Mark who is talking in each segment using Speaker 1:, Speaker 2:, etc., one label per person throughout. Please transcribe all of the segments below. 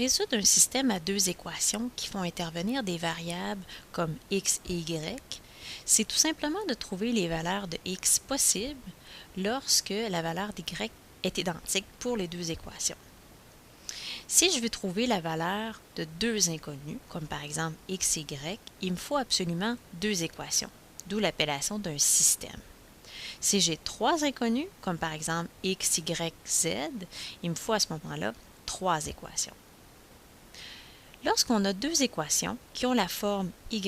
Speaker 1: Résoudre un système à deux équations qui font intervenir des variables comme x et y, c'est tout simplement de trouver les valeurs de x possibles lorsque la valeur d'y est identique pour les deux équations. Si je veux trouver la valeur de deux inconnus, comme par exemple x et y, il me faut absolument deux équations, d'où l'appellation d'un système. Si j'ai trois inconnus, comme par exemple x, y, z, il me faut à ce moment-là trois équations. Lorsqu'on a deux équations qui ont la forme y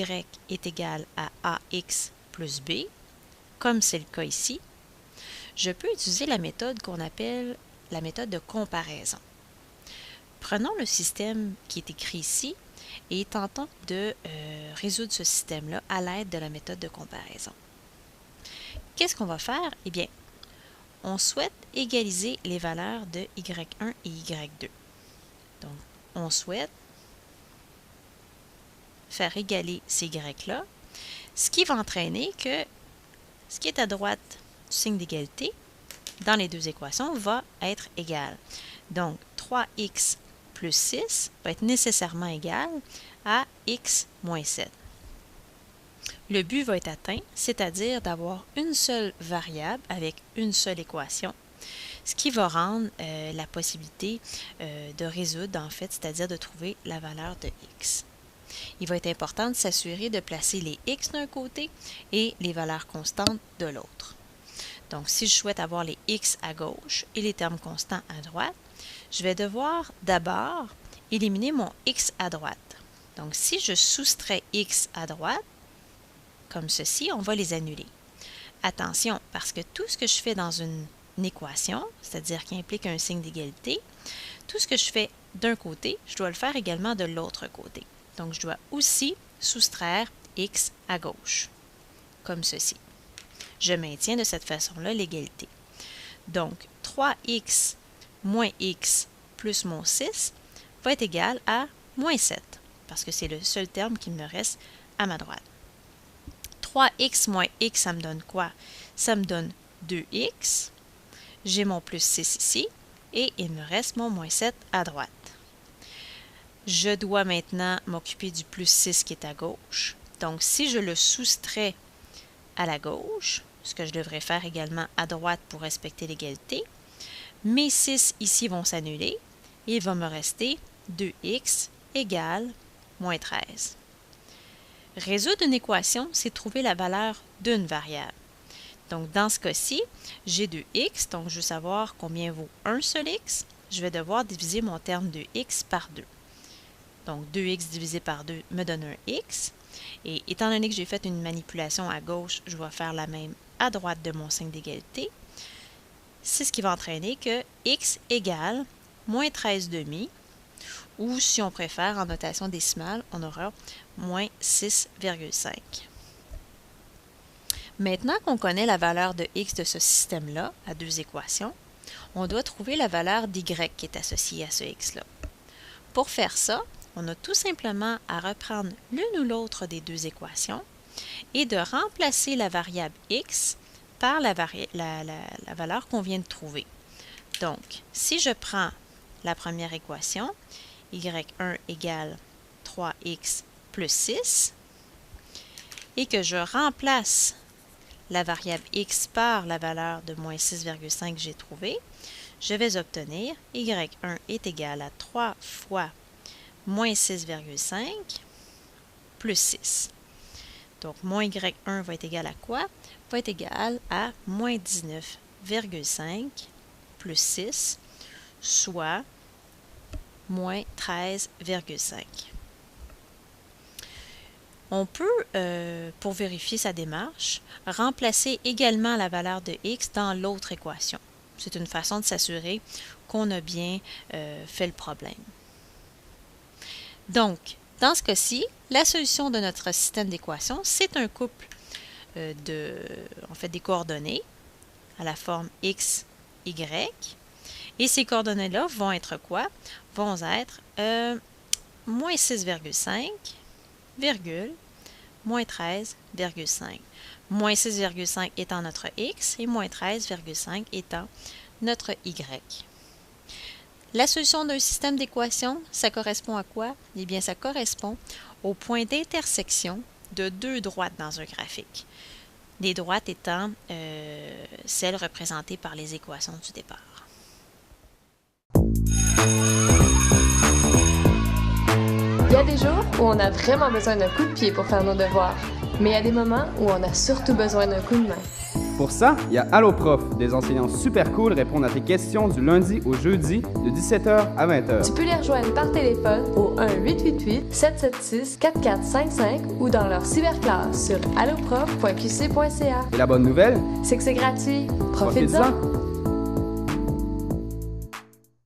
Speaker 1: est égal à ax plus b, comme c'est le cas ici, je peux utiliser la méthode qu'on appelle la méthode de comparaison. Prenons le système qui est écrit ici et tentons de résoudre ce système-là à l'aide de la méthode de comparaison. Qu'est-ce qu'on va faire? Eh bien, on souhaite égaliser les valeurs de y1 et y2. Donc, on souhaite faire égaler ces y-là, ce qui va entraîner que ce qui est à droite du signe d'égalité dans les deux équations va être égal. Donc, 3x plus 6 va être nécessairement égal à x moins 7. Le but va être atteint, c'est-à-dire d'avoir une seule variable avec une seule équation, ce qui va rendre la possibilité de résoudre, en fait, c'est-à-dire de trouver la valeur de x. Il va être important de s'assurer de placer les x d'un côté et les valeurs constantes de l'autre. Donc, si je souhaite avoir les x à gauche et les termes constants à droite, je vais devoir d'abord éliminer mon x à droite. Donc, si je soustrais x à droite, comme ceci, on va les annuler. Attention, parce que tout ce que je fais dans une équation, c'est-à-dire qui implique un signe d'égalité, tout ce que je fais d'un côté, je dois le faire également de l'autre côté. Donc, je dois aussi soustraire x à gauche, comme ceci. Je maintiens de cette façon-là l'égalité. Donc, 3x moins x plus mon 6 va être égal à moins 7, parce que c'est le seul terme qui me reste à ma droite. 3x moins x, ça me donne quoi? Ça me donne 2x. J'ai mon plus 6 ici, et il me reste mon moins 7 à droite. Je dois maintenant m'occuper du plus 6 qui est à gauche. Donc, si je le soustrais à la gauche, ce que je devrais faire également à droite pour respecter l'égalité, mes 6 ici vont s'annuler et il va me rester 2x égale moins 13. Résoudre une équation, c'est trouver la valeur d'une variable. Donc, dans ce cas-ci, j'ai 2x, donc je veux savoir combien vaut un seul x. Je vais devoir diviser mon terme de x par 2. Donc, 2x divisé par 2 me donne un x. Et étant donné que j'ai fait une manipulation à gauche, je vais faire la même à droite de mon signe d'égalité. C'est ce qui va entraîner que x égale moins 13 demi, ou si on préfère en notation décimale, on aura moins 6,5. Maintenant qu'on connaît la valeur de x de ce système-là, à deux équations, on doit trouver la valeur d'y qui est associée à ce x-là. Pour faire ça, on a tout simplement à reprendre l'une ou l'autre des deux équations et de remplacer la variable x par la valeur qu'on vient de trouver. Donc, si je prends la première équation, y1 égale 3x plus 6, et que je remplace la variable x par la valeur de moins 6,5 que j'ai trouvée, je vais obtenir y1 est égal à 3 fois moins 6,5 plus 6. Donc, moins y1 va être égal à quoi? Va être égal à moins 19,5 plus 6, soit moins 13,5. On peut, pour vérifier sa démarche, remplacer également la valeur de x dans l'autre équation. C'est une façon de s'assurer qu'on a bien fait le problème. Donc, dans ce cas-ci, la solution de notre système d'équations, c'est un couple des coordonnées à la forme x, y. Et ces coordonnées-là vont être quoi? Vont être moins 6,5, moins 13,5. Moins 6,5 étant notre x et moins 13,5 étant notre y. La solution d'un système d'équations, ça correspond à quoi? Eh bien, ça correspond au point d'intersection de deux droites dans un graphique. Les droites étant celles représentées par les équations du départ.
Speaker 2: Il y a des jours où on a vraiment besoin d'un coup de pied pour faire nos devoirs, mais il y a des moments où on a surtout besoin d'un coup de main.
Speaker 3: Pour ça, il y a Allo Prof, des enseignants super cool répondent à tes questions du lundi au jeudi de 17h à 20h.
Speaker 2: Tu peux les rejoindre par téléphone au 1-888-776-4455 ou dans leur cyberclasse sur alloprof.qc.ca.
Speaker 3: Et la bonne nouvelle,
Speaker 2: C'est que c'est gratuit.
Speaker 3: profites-en!